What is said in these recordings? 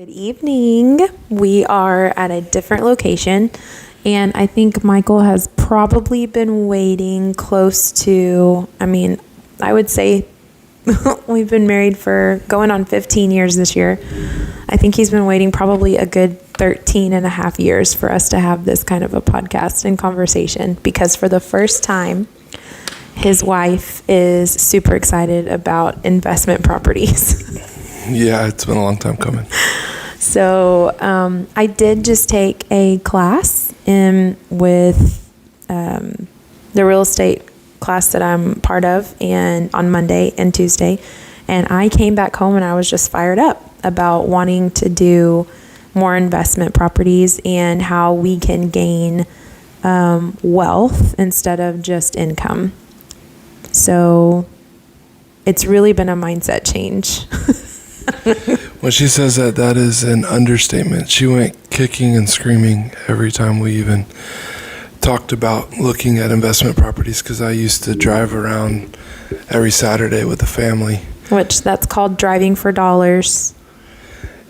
Good evening. We are at a different location, and I think Michael has probably been waiting close to, I would say we've been married for going on 15 years this year. I think he's been waiting probably a good 13 and a half years for us to have this kind of a podcast and conversation, because for the first time, his wife is super excited about investment properties. Yeah, it's been a long time coming. So I did just take a class with the real estate class that I'm part of, and on Monday and Tuesday. And I came back home and I was just fired up about wanting to do more investment properties and how we can gain wealth instead of just income. So it's really been a mindset change. When she says that, that is an understatement. She went kicking and screaming every time we even talked about looking at investment properties, because I used to drive around every Saturday with the family. Which that's called driving for dollars.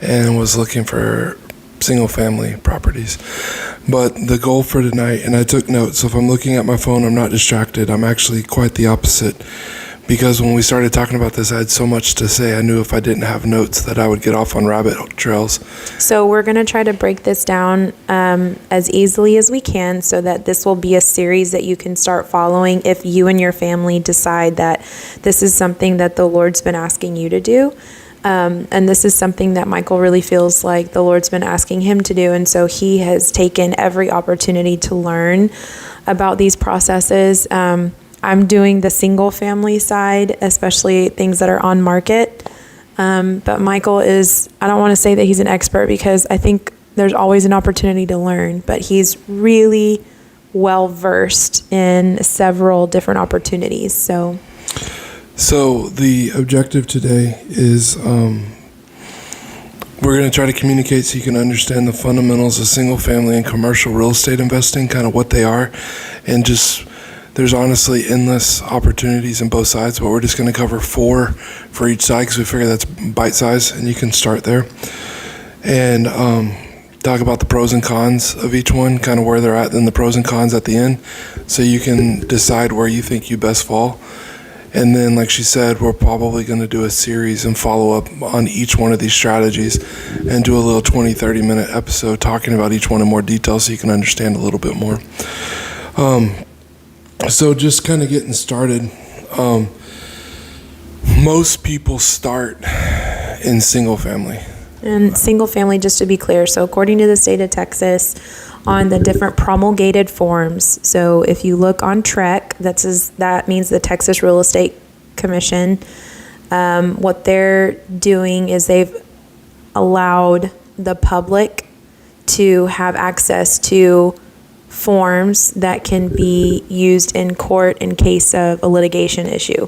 And was looking for single family properties. But the goal for tonight, and I took notes, so if I'm looking at my phone, I'm not distracted. I'm actually quite the opposite. Because when we started talking about this, I had so much to say. I knew if I didn't have notes that I would get off on rabbit trails. So we're going to try to break this down as easily as we can, so that this will be a series that you can start following if you and your family decide that this is something that the Lord's been asking you to do. And this is something that Michael really feels like the Lord's been asking him to do. And so he has taken every opportunity to learn about these processes. I'm doing the single family side, especially things that are on market. But Michael is, I don't want to say that he's an expert, because I think there's always an opportunity to learn, but he's really well versed in several different opportunities. So the objective today is we're going to try to communicate so you can understand the fundamentals of single family and commercial real estate investing, kind of what they are, and just there's honestly endless opportunities in both sides, but we're just going to cover 4 for each side because we figure that's bite size and you can start there. And talk about the pros and cons of each one, kind of where they're at, and the pros and cons at the end, so you can decide where you think you best fall. And then, like she said, we're probably going to do a series and follow up on each one of these strategies and do a little 20-30 minute episode talking about each one in more detail so you can understand a little bit more. So just kind of getting started, most people start in single family. And single family, just to be clear, so according to the state of Texas, on the different promulgated forms, so if you look on TREC, that means the Texas Real Estate Commission, what they're doing is they've allowed the public to have access to forms that can be used in court in case of a litigation issue.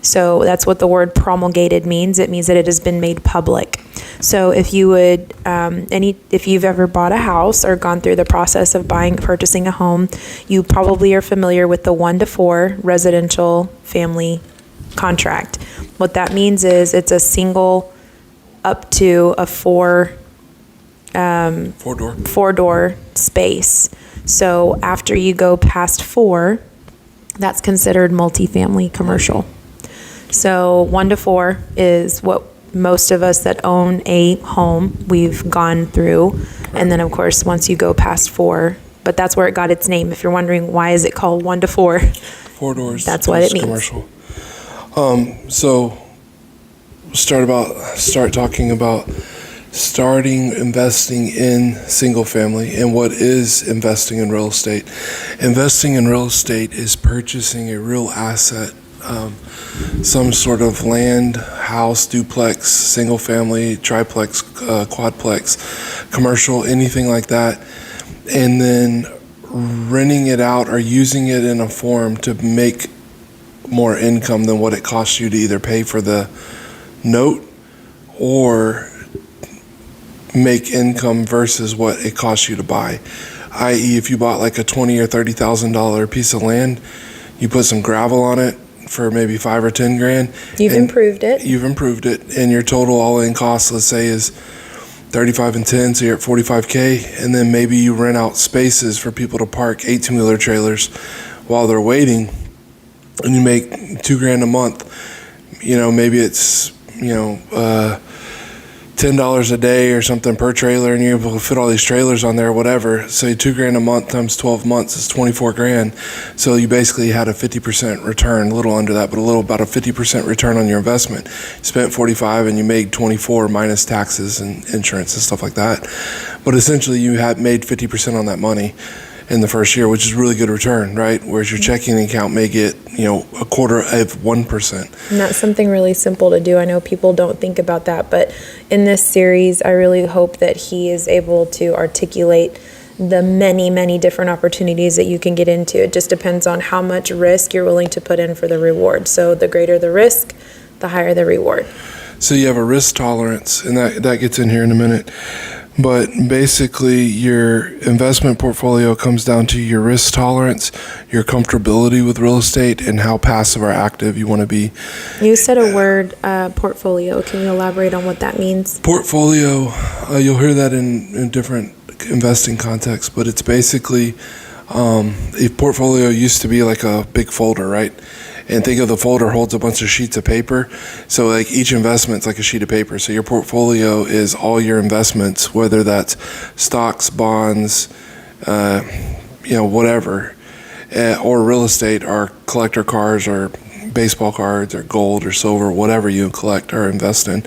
So that's what the word promulgated means. It means that it has been made public. So if you would, if you've ever bought a house or gone through the process of purchasing a home, you probably are familiar with the 1-to-4 residential family contract. What that means is it's a single up to a 4-door space. So after you go past 4, that's considered multifamily commercial. So 1-to-4 is what most of us that own a home, we've gone through. And then, of course, once you go past 4, but that's where it got its name. If you're wondering why is it called 1-to-4, 4 doors. That's what it means. Commercial. So start talking about starting investing in single family and what is investing in real estate. Investing in real estate is purchasing a real asset, some sort of land, house, duplex, single family, triplex, quadplex, commercial, anything like that, and then renting it out or using it in a form to make more income than what it costs you to either pay for the note or make income versus what it costs you to buy. I.e., if you bought like a $20,000 or $30,000 piece of land, you put some gravel on it for maybe $5,000 or $10,000. You've improved it, and your total all-in cost, let's say, is 35 and 10, so you're at 45K, and then maybe you rent out spaces for people to park 18-wheeler trailers while they're waiting, and you make $2,000 a month. Maybe it's $10 a day or something per trailer, and you're able to fit all these trailers on there or whatever. So $2,000 a month times 12 months is $24,000. So you basically had a 50% return, a little under that, but about a 50% return on your investment. You spent 45 and you made 24 minus taxes and insurance and stuff like that. But essentially you had made 50% on that money in the first year, which is really good return, right? Whereas your checking account may get, a quarter of 1%. And that's something really simple to do. I know people don't think about that, but in this series, I really hope that he is able to articulate the many, many different opportunities that you can get into. It just depends on how much risk you're willing to put in for the reward. So the greater the risk, the higher the reward. So you have a risk tolerance, and that gets in here in a minute. But basically, your investment portfolio comes down to your risk tolerance, your comfortability with real estate, and how passive or active you want to be. You said a word, portfolio. Can you elaborate on what that means? Portfolio, you'll hear that in different investing contexts, but it's basically a portfolio used to be like a big folder, right? And think of the folder holds a bunch of sheets of paper. So like each investment's like a sheet of paper. So your portfolio is all your investments, whether that's stocks, bonds, whatever, or real estate, or collector cars, or baseball cards, or gold, or silver, whatever you collect or invest in.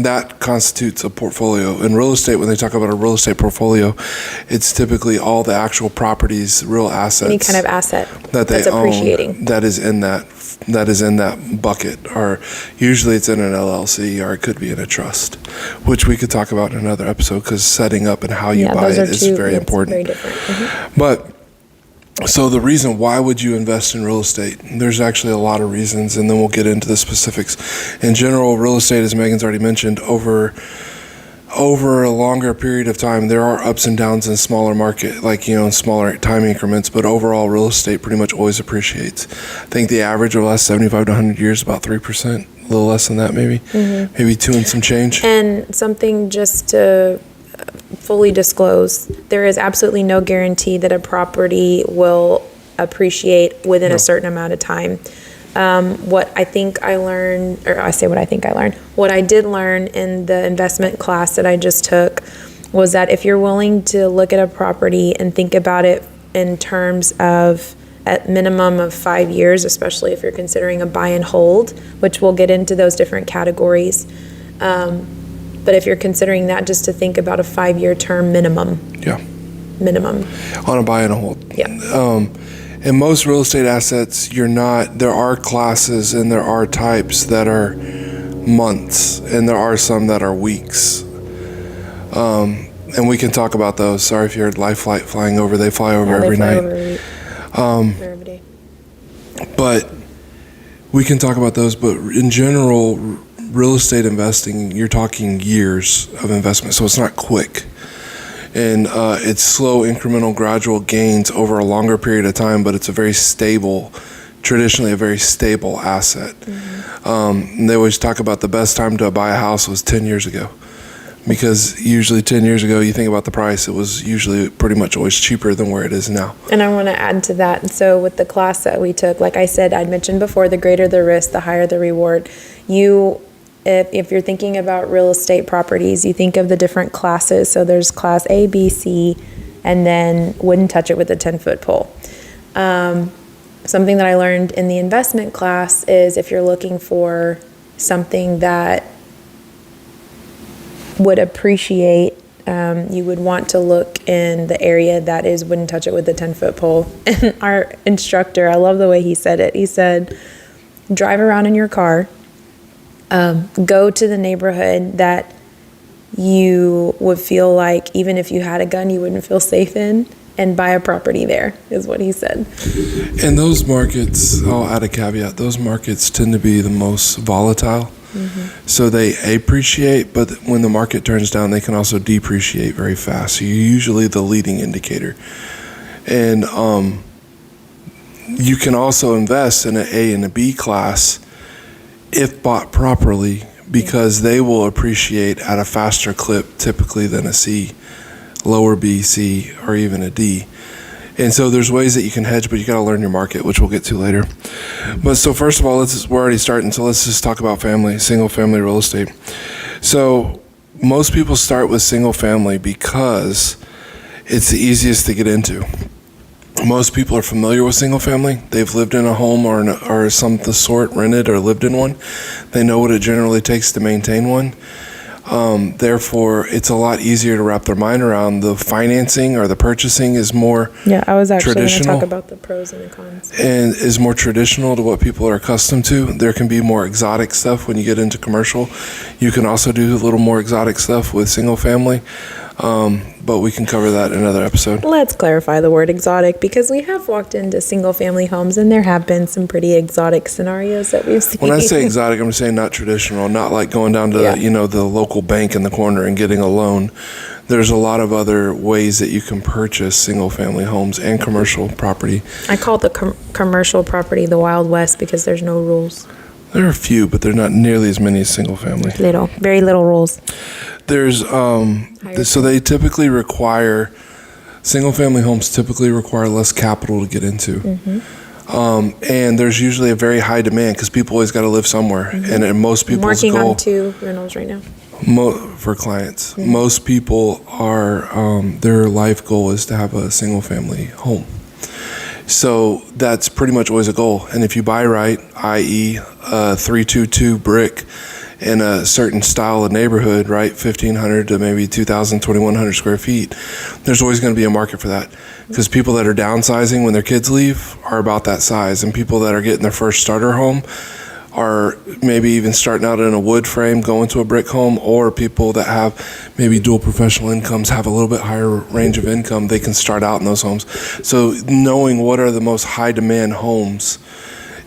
That constitutes a portfolio. In real estate, when they talk about a real estate portfolio, it's typically all the actual properties, real assets. Any kind of asset that they that's appreciating. own that is in that bucket, or usually it's in an LLC, or it could be in a trust, which we could talk about in another episode, because setting up and how you buy it is very important. Very different. Mm-hmm. But so the reason why would you invest in real estate? There's actually a lot of reasons, and then we'll get into the specifics. In general, real estate, as Megan's already mentioned, over a longer period of time, there are ups and downs in smaller market, in smaller time increments, but overall real estate pretty much always appreciates. I think the average over the last 75 to 100 years is about 3%, a little less than that maybe, maybe 2 and some change. And something just to fully disclose, there is absolutely no guarantee that a property will appreciate within a certain amount of time. What I did learn in the investment class that I just took was that if you're willing to look at a property and think about it in terms of at minimum of 5 years, especially if you're considering a buy and hold, which we'll get into those different categories. But if you're considering that, just to think about a 5-year term minimum. Yeah. Minimum. On a buy and a hold. Yeah. In most real estate assets, there are classes and there are types that are months, and there are some that are weeks. And we can talk about those. Sorry if you heard Life Flight flying over. They fly over every night. Every day. But we can talk about those. But in general, real estate investing, you're talking years of investment. So it's not quick. And it's slow, incremental, gradual gains over a longer period of time, but it's traditionally a very stable asset. Mm-hmm. They always talk about the best time to buy a house was 10 years ago. Because usually 10 years ago, you think about the price, it was usually pretty much always cheaper than where it is now. And I want to add to that. So with the class that we took, like I said, I'd mentioned before, the greater the risk, the higher the reward. If you're thinking about real estate properties, you think of the different classes. So there's class A, B, C, and then wouldn't touch it with a 10-foot pole. Something that I learned in the investment class is if you're looking for something that would appreciate, you would want to look in the area that is wouldn't touch it with a 10-foot pole. And our instructor, I love the way he said it. He said, drive around in your car, go to the neighborhood that you would feel like even if you had a gun, you wouldn't feel safe in, and buy a property there, is what he said. And those markets, I'll add a caveat, those markets tend to be the most volatile. Mm-hmm. So they appreciate, but when the market turns down, they can also depreciate very fast. So you're usually the leading indicator. And you can also invest in an A and a B class if bought properly, because they will appreciate at a faster clip typically than a C, lower B, C, or even a D. And so there's ways that you can hedge, but you got to learn your market, which we'll get to later. But so first of all, we're already starting, so let's just talk about single family real estate. So most people start with single family because it's the easiest to get into. Most people are familiar with single family. They've lived in a home or some of the sort, rented or lived in one. They know what it generally takes to maintain one. Therefore, it's a lot easier to wrap their mind around. The financing or the purchasing is more I was actually going to traditional talk about the pros and the cons. and is more traditional to what people are accustomed to. There can be more exotic stuff when you get into commercial. You can also do a little more exotic stuff with single family, but we can cover that in another episode. Let's clarify the word exotic, because we have walked into single family homes and there have been some pretty exotic scenarios that we've seen. When I say exotic, I'm saying not traditional, not like going down to the local bank in the corner and getting a loan. There's a lot of other ways that you can purchase single family homes and commercial property. I call the commercial property the Wild West because there's no rules. There are a few, but they're not nearly as many as single family. Very little rules. There's so they typically require, single family homes typically require less capital to get into. Mm-hmm. And there's usually a very high demand because people always got to live somewhere. Mm-hmm. And most people's working goal, on 2 rentals right now. For clients, Mm-hmm. most people are, their life goal is to have a single family home. So that's pretty much always a goal. And if you buy right, i.e. 322 brick in a certain style of neighborhood, right, 1,500 to maybe 2,000, 2,100 square feet, there's always going to be a market for that. Because people that are downsizing when their kids leave are about that size. And people that are getting their first starter home are maybe even starting out in a wood frame, going to a brick home, or people that have maybe dual professional incomes, have a little bit higher range of income, they can start out in those homes. So knowing what are the most high demand homes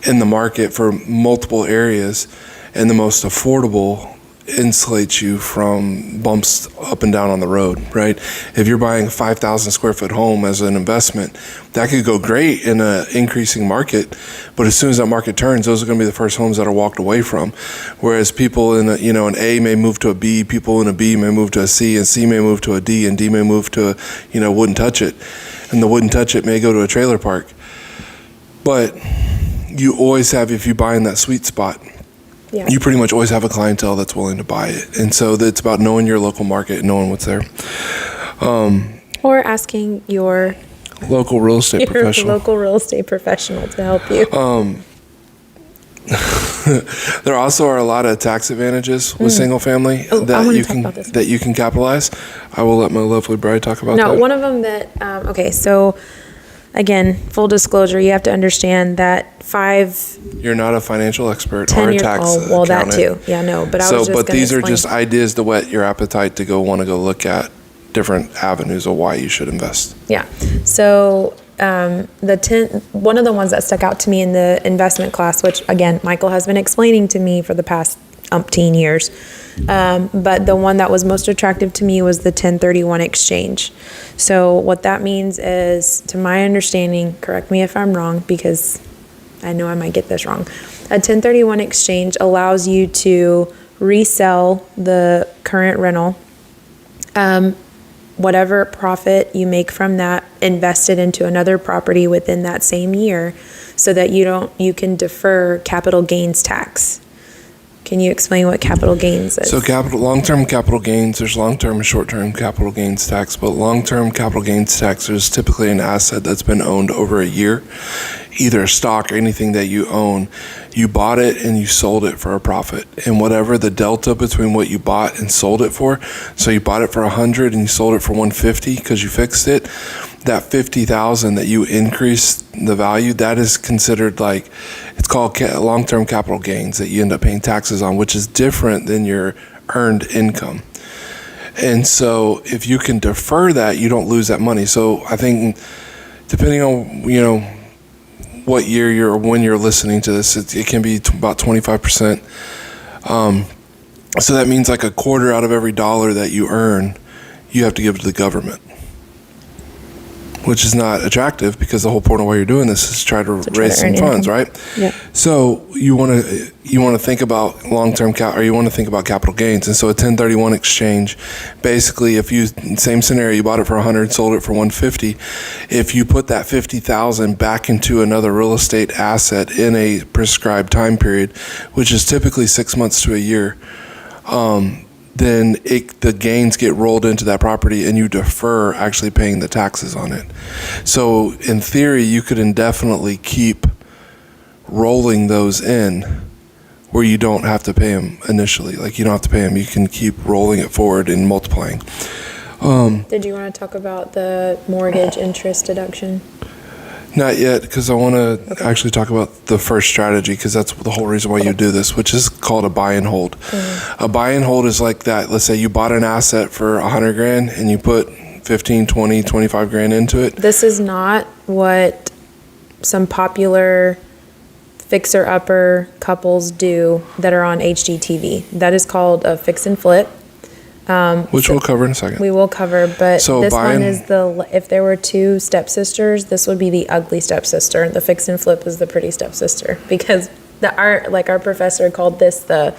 in the market for multiple areas and the most affordable insulates you from bumps up and down on the road, right? If you're buying a 5,000 square foot home as an investment, that could go great in an increasing market, but as soon as that market turns, those are going to be the first homes that are walked away from. Whereas people in an A may move to a B, people in a B may move to a C, and C may move to a D, and D may move to a wouldn't touch it, and the wouldn't touch it may go to a trailer park. But you always have, if you buy in that sweet spot, you pretty much always have a clientele that's willing to buy it. And so it's about knowing your local market and knowing what's there. Or asking your local real estate professional. Local real estate professional to help you. There also are a lot of tax advantages with single family that you can capitalize. I will let my lovely bride talk about that. No, one of them that, so again, full disclosure, you have to understand that you're not a financial expert or a tax accountant. Well, that too. Yeah, no, but I was just But these are just ideas to whet your appetite to want to go look at different avenues of why you should invest. Yeah. So one of the ones that stuck out to me in the investment class, which again, Michael has been explaining to me for the past umpteen years, but the one that was most attractive to me was the 1031 exchange. So what that means is, to my understanding, correct me if I'm wrong, because I know I might get this wrong. A 1031 exchange allows you to resell the current rental, whatever profit you make from that, invest it into another property within that same year, so that you can defer capital gains tax. Can you explain what capital gains is? So long-term capital gains, there's long-term and short-term capital gains tax, but long-term capital gains tax is typically an asset that's been owned over a year, either a stock or anything that you own. You bought it and you sold it for a profit, and whatever the delta between what you bought and sold it for, so you bought it for 100 and you sold it for 150 because you fixed it, that 50,000 that you increased the value, that is considered it's called long-term capital gains that you end up paying taxes on, which is different than your earned income. And so if you can defer that, you don't lose that money. So I think depending on, what year when you're listening to this, it can be about 25%. So that means like a quarter out of every dollar that you earn, you have to give to the government, which is not attractive because the whole point of why you're doing this is to try to raise some earn funds, income. right? Yeah. So you want to think about long-term or you want to think about capital gains. And so a 1031 exchange, basically, if you, same scenario, you bought it for 100, sold it for 150. If you put that 50,000 back into another real estate asset in a prescribed time period, which is typically 6 months to a year, then the gains get rolled into that property and you defer actually paying the taxes on it. So in theory, you could indefinitely keep rolling those in where you don't have to pay them initially. Like you don't have to pay them. You can keep rolling it forward and multiplying. Did you want to talk about the mortgage interest deduction? Not yet, because I want to actually talk about the first strategy, because that's the whole reason why you do this, which is called a buy and hold. A buy and hold is like that. Let's say you bought an asset for 100 grand and you put 15, 20, 25 grand into it. This is not what some popular fixer-upper couples do that are on HGTV. That is called a fix and flip. Which we'll cover in a second. We will cover, but So this one buying- is if there were two stepsisters, this would be the ugly stepsister. The fix and flip is the pretty stepsister, because our professor called this the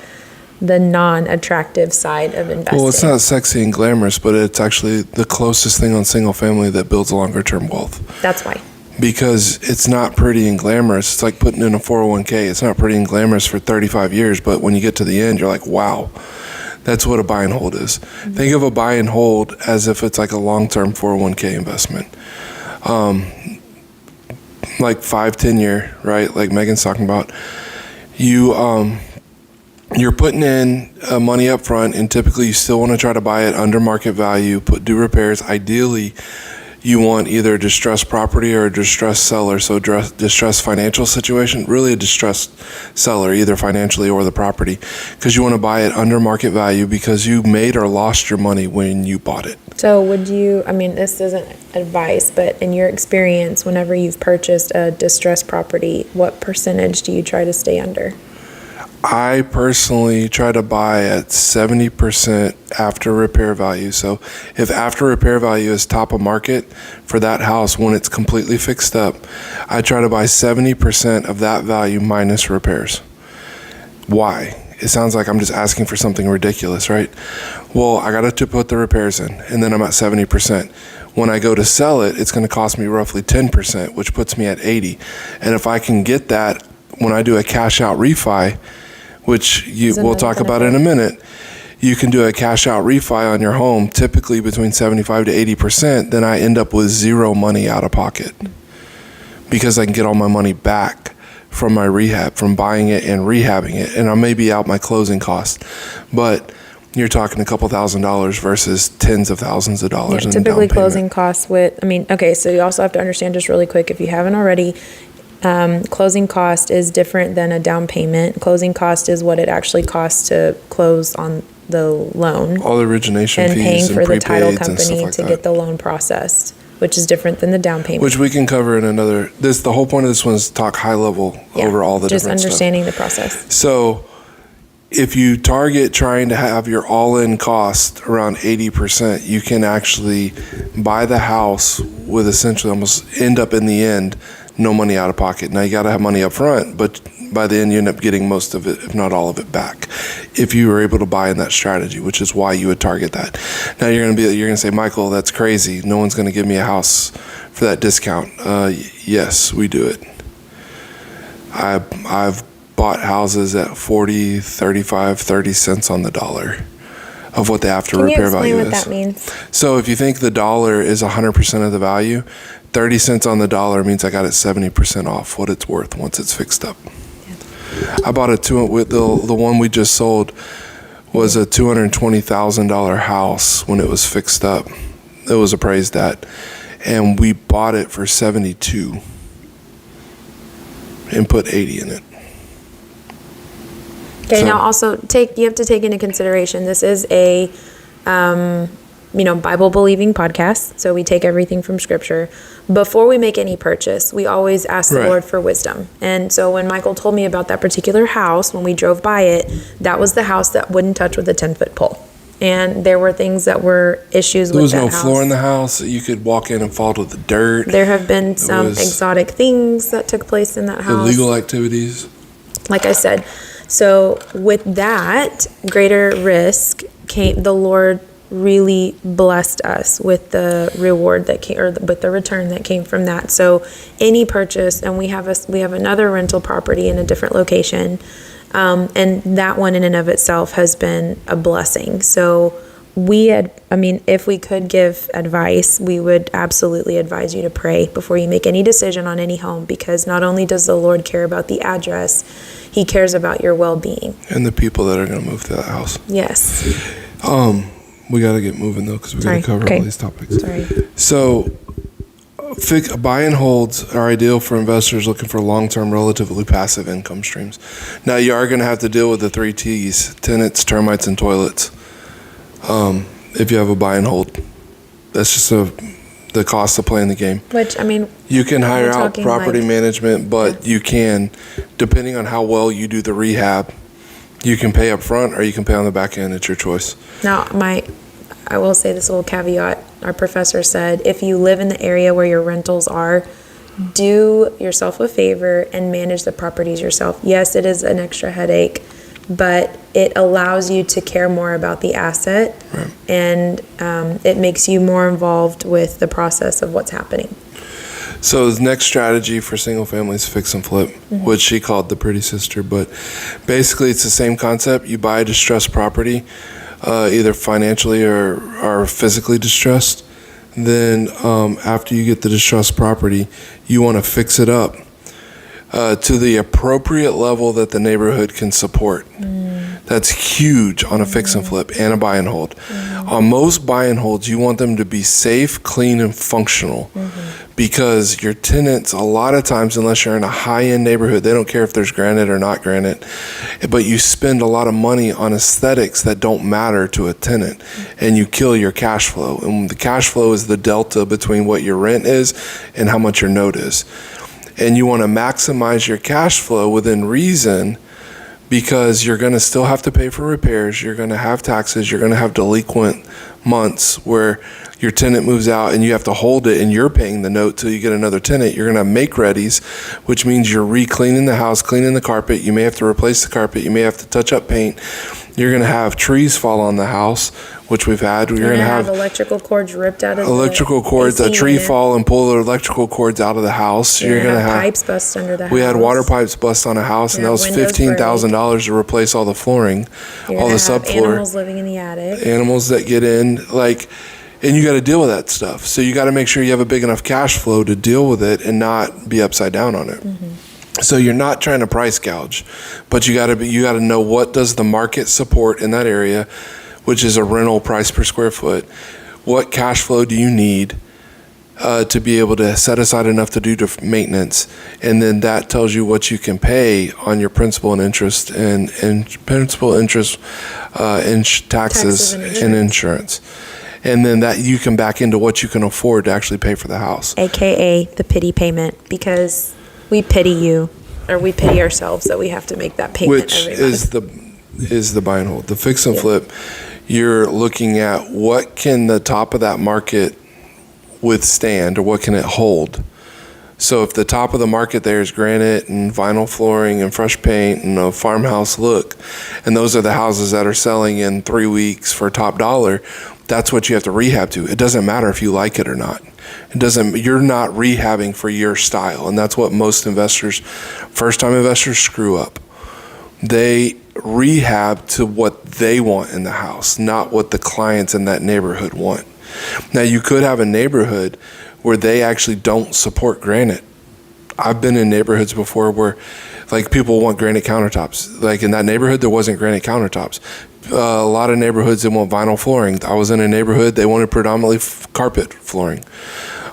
non-attractive side of investing. Well, it's not sexy and glamorous, but it's actually the closest thing on single family that builds longer term wealth. That's why. Because it's not pretty and glamorous. It's like putting in a 401k. It's not pretty and glamorous for 35 years, but when you get to the end, you're like, wow. That's what a buy and hold is. Mm-hmm. Think of a buy and hold as if it's like a long-term 401k investment. Like 5-10 year, right? Like Megan's talking about. You're putting in money up front, and typically you still want to try to buy it under market value, do repairs. Ideally, you want either a distressed property or a distressed seller. So distressed financial situation, really a distressed seller, either financially or the property, because you want to buy it under market value because you made or lost your money when you bought it. So this isn't advice, but in your experience, whenever you've purchased a distressed property, what percentage do you try to stay under? I personally try to buy at 70% after repair value. So if after repair value is top of market for that house when it's completely fixed up, I try to buy 70% of that value minus repairs. Why? It sounds like I'm just asking for something ridiculous, right? Well, I got to put the repairs in, and then I'm at 70%. When I go to sell it, it's going to cost me roughly 10%, which puts me at 80. And if I can get that when I do a cash out refi, which we'll talk about in a minute, you can do a cash out refi on your home, typically between 75 to 80%, then I end up with zero money out of pocket because I can get all my money back from my rehab, from buying it and rehabbing it. And I may be out my closing costs, but you're talking a couple $1,000s versus tens of thousands of dollars. Yeah, in typically down closing payment. costs so you also have to understand, just really quick, if you haven't already, closing cost is different than a down payment. Closing cost is what it actually costs to close on the loan All the origination and fees paying and for the title prepaids and stuff company like to that. get the loan processed, which is different than the down payment. Which we can cover in another. The whole point of this one is to talk high level over all the just different understanding the process. stuff. So if you target trying to have your all-in cost around 80%, you can actually buy the house with essentially almost end up in the end no money out of pocket. Now you got to have money up front, but by the end you end up getting most of it, if not all of it, back, if you were able to buy in that strategy, which is why you would target that. Now you're going to say, Michael, that's crazy. No one's going to give me a house for that discount. Yes, we do it. I've bought houses at 40, 35, 30 cents on the dollar of what the after repair value is. Can you explain what that means? So if you think the dollar is 100% of the value, 30 cents on the dollar means I got it 70% off what it's worth once it's fixed up. Yeah. I bought the one we just sold was a $220,000 house when it was fixed up. It was appraised at, and we bought it for 72 and put 80 in it. Okay, now also you have to take into consideration, this is a Bible believing podcast, so we take everything from scripture. Before we make any purchase, we always ask the Lord for wisdom. And so when Michael told me about that particular house, when we drove by it, that was the house that wouldn't touch with a 10-foot pole. and there were things that were issues There with was that no house. floor in the house. You could walk in and fall to the dirt. There have been some was exotic things that took place in that house. Illegal activities. Like I said. So with that greater risk came, the Lord really blessed us with the reward that came, or with the return that came from that. So any purchase, and we have another rental property in a different location, and that one in and of itself has been a blessing. So if we could give advice, we would absolutely advise you to pray before you make any decision on any home, because not only does the Lord care about the address, He cares about your well-being. And the people that are going to move to that house. Yes. We got to get moving, though, because we got to cover all these topics. Sorry. So, buy and holds are ideal for investors looking for long-term, relatively passive income streams. Now, you are going to have to deal with the 3 T's: tenants, termites, and toilets. If you have a buy and hold, that's just the cost of playing the game. Which, You can hire out talking property like- management, but you can, depending on how well you do the rehab, you can pay up front or you can pay on the back end. It's your choice. Now, I will say this little caveat. Our professor said, if you live in the area where your rentals are, do yourself a favor and manage the properties yourself. Yes, it is an extra headache, but it allows you to care more about the asset, Right. and it makes you more involved with the process of what's happening. So the next strategy for single families, fix and flip, which she called the pretty sister, but basically it's the same concept. You buy a distressed property, either financially or physically distressed. Then after you get the distressed property, you want to fix it up to the appropriate level that the neighborhood can support. That's huge on a fix and flip and a buy and hold. On most buy and holds, you want them to be safe, clean, and functional, because your tenants, a lot of times, unless you're in a high-end neighborhood, they don't care if there's granite or not granite, but you spend a lot of money on aesthetics that don't matter to a tenant, and you kill your cash flow. And the cash flow is the delta between what your rent is and how much your note is. And you want to maximize your cash flow within reason, because you're going to still have to pay for repairs, you're going to have taxes, you're going to have delinquent months where your tenant moves out and you have to hold it and you're paying the note till you get another tenant. You're going to have make-readies, which means you're re-cleaning the house, cleaning the carpet. You may have to replace the carpet. You may have to touch up paint. You're going to have trees fall on the house, which we've had. You're going to have electrical cords ripped out of electrical cords, a tree fall and pull the electrical cords out of the house. You're going to have pipes bust under the house. We had water pipes bust on a house, and that was $15,000 to replace all the flooring, all the subfloor. Animals living in the attic. Animals that get in, and you got to deal with that stuff. So you got to make sure you have a big enough cash flow to deal with it and not be upside down on it. So you're not trying to price gouge, but you got to know, what does the market support in that area, which is a rental price per square foot. What cash flow do you need to be able to set aside enough to do maintenance, and then that tells you what you can pay on your principal and interest and principal, interest, taxes and insurance. And then that you can back into what you can afford to actually pay for the house. AKA the pity payment, because we pity you, or we pity ourselves that we have to make that payment Which every month. is the buy and hold. The fix and flip, you're looking at what can the top of that market withstand, or what can it hold. So if the top of the market there is granite and vinyl flooring and fresh paint and a farmhouse look, and those are the houses that are selling in 3 weeks for top dollar, that's what you have to rehab to. It doesn't matter if you like it or not. You're not rehabbing for your style. And that's what most investors, first-time investors, screw up. They rehab to what they want in the house, not what the clients in that neighborhood want. Now, you could have a neighborhood where they actually don't support granite. I've been in neighborhoods before where people want granite countertops. In that neighborhood, there wasn't granite countertops. A lot of neighborhoods, they want vinyl flooring. I was in a neighborhood, they wanted predominantly carpet flooring.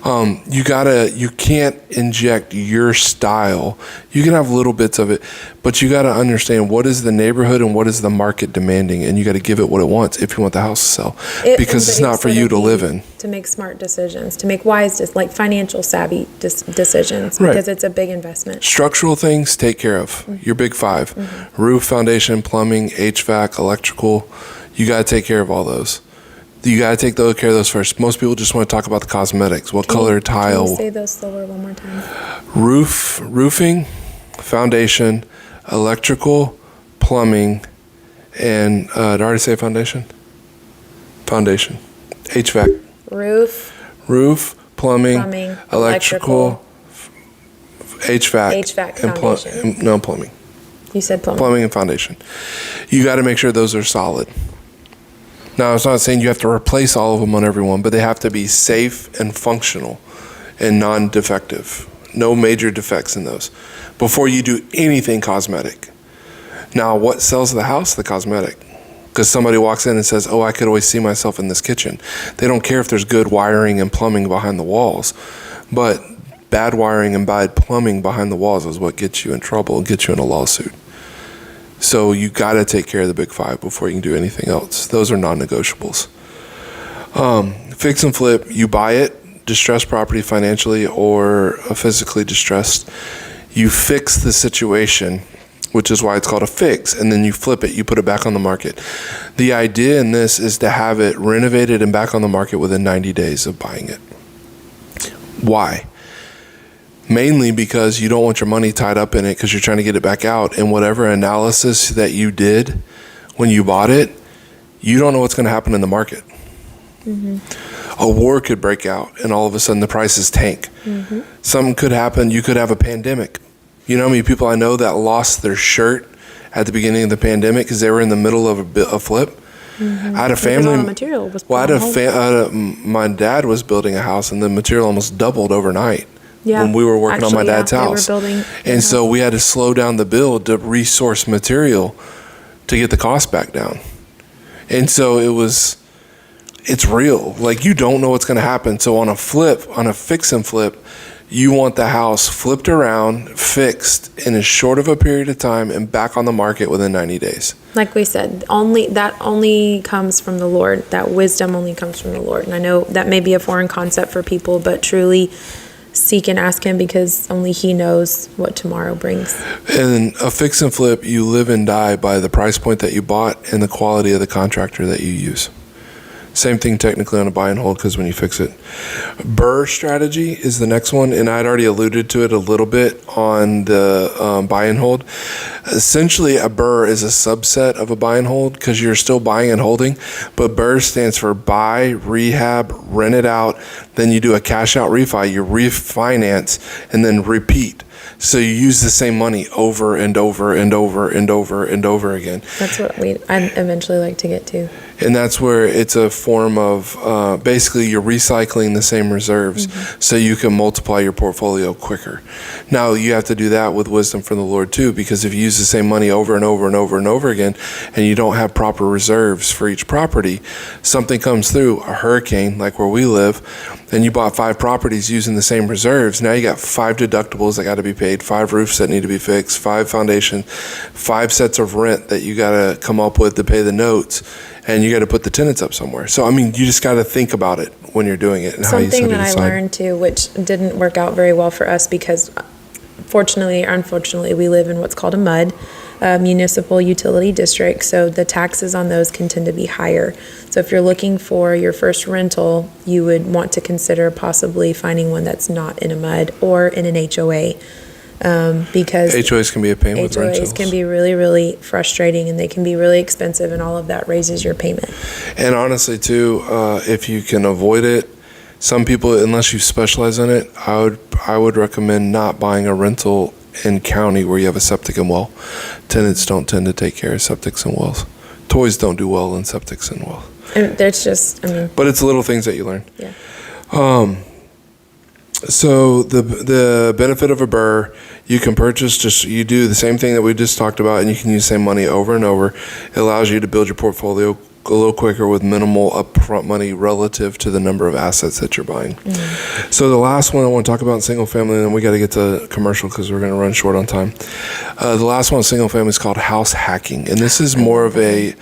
You can't inject your style. You can have little bits of it, but you got to understand what is the neighborhood and what is the market demanding, and you got to give it what it wants if you want the house to sell, because it's not for you to live in. To make smart decisions, to make wise, financial savvy decisions, Right. because it's a big investment. Structural things, take care of. Your big five: roof, foundation, plumbing, HVAC, electrical. You got to take care of all those. You got to take care of those first. Most people just want to talk about the cosmetics. What color tile? Can you say those slower one more time? Roofing, foundation, electrical, plumbing, and did I already say foundation? Foundation. HVAC. Roof, plumbing, electrical, HVAC, and foundation. Plumbing. You said plumbing. Plumbing and foundation. You got to make sure those are solid. Now, it's not saying you have to replace all of them on every one, but they have to be safe and functional and non-defective. No major defects in those before you do anything cosmetic. Now, what sells the house? The cosmetic. Because somebody walks in and says, oh, I could always see myself in this kitchen. They don't care if there's good wiring and plumbing behind the walls, but bad wiring and bad plumbing behind the walls is what gets you in trouble and gets you in a lawsuit. So you got to take care of the big five before you can do anything else. Those are non-negotiables. Fix and flip, you buy it, distressed property financially or physically distressed. You fix the situation, which is why it's called a fix, and then you flip it, you put it back on the market. The idea in this is to have it renovated and back on the market within 90 days of buying it. Why? Mainly because you don't want your money tied up in it because you're trying to get it back out. And whatever analysis that you did when you bought it, you don't know what's going to happen in the market. Mm-hmm. A war could break out and all of a sudden the prices tank. Mm-hmm. Something could happen. You could have a pandemic. You know how many people I know that lost their shirt at the beginning of the pandemic because they were in the middle of a flip? Mm-hmm. I had a family. All the material was my dad was building a house and the material almost doubled overnight. Yeah. When we were working on my dad's house. They were building and so we had to slow down the build to resource material to get the cost back down. And so it's real. Like you don't know what's going to happen. So on a fix and flip, you want the house flipped around, fixed in as short of a period of time and back on the market within 90 days. Like we said, that only comes from the Lord. That wisdom only comes from the Lord. And I know that may be a foreign concept for people, but truly seek and ask him because only he knows what tomorrow brings. And a fix and flip, you live and die by the price point that you bought and the quality of the contractor that you use. Same thing technically on a buy and hold because when you fix it. BRRRR strategy is the next one, and I'd already alluded to it a little bit on the buy and hold. Essentially, a BRRRR is a subset of a buy and hold because you're still buying and holding, but BRRRR stands for buy, rehab, rent it out, then you do a cash out refi, you refinance, and then repeat. So you use the same money over and over and over and over and over again. That's what I'd eventually like to get to. And that's where it's a form of basically you're recycling the same reserves so you can multiply your portfolio quicker. Now you have to do that with wisdom from the Lord too, because if you use the same money over and over and over and over again and you don't have proper reserves for each property, something comes through, a hurricane like where we live, and you bought 5 properties using the same reserves. Now you got 5 deductibles that got to be paid, 5 roofs that need to be fixed, 5 foundations, 5 sets of rent that you got to come up with to pay the notes, and you got to put the tenants up somewhere. So, I mean, you just got to think about it when you're doing it and how you set it aside. Something that I learned too, which didn't work out very well for us because fortunately or unfortunately, we live in what's called a MUD, municipal utility district. So the taxes on those can tend to be higher. So if you're looking for your first rental, you would want to consider possibly finding one that's not in a MUD or in an HOA. Because HOAs can be a pain with rentals. HOAs can be really, really frustrating and they can be really expensive, and all of that raises your payment. And honestly too, if you can avoid it, some people, unless you specialize in it, I would recommend not buying a rental in county where you have a septic and well. Tenants don't tend to take care of septics and wells. Toys don't do well in septics and wells. And there's just, but it's little things that you learn. Yeah. So the benefit of a BRRRR, you can purchase, you do the same thing that we just talked about, and you can use the same money over and over. It allows you to build your portfolio a little quicker with minimal upfront money relative to the number of assets that you're buying. Mm-hmm. So the last one I want to talk about in single family, and then we got to get to commercial because we're going to run short on time. The last one in single family is called house hacking, and this is more of a,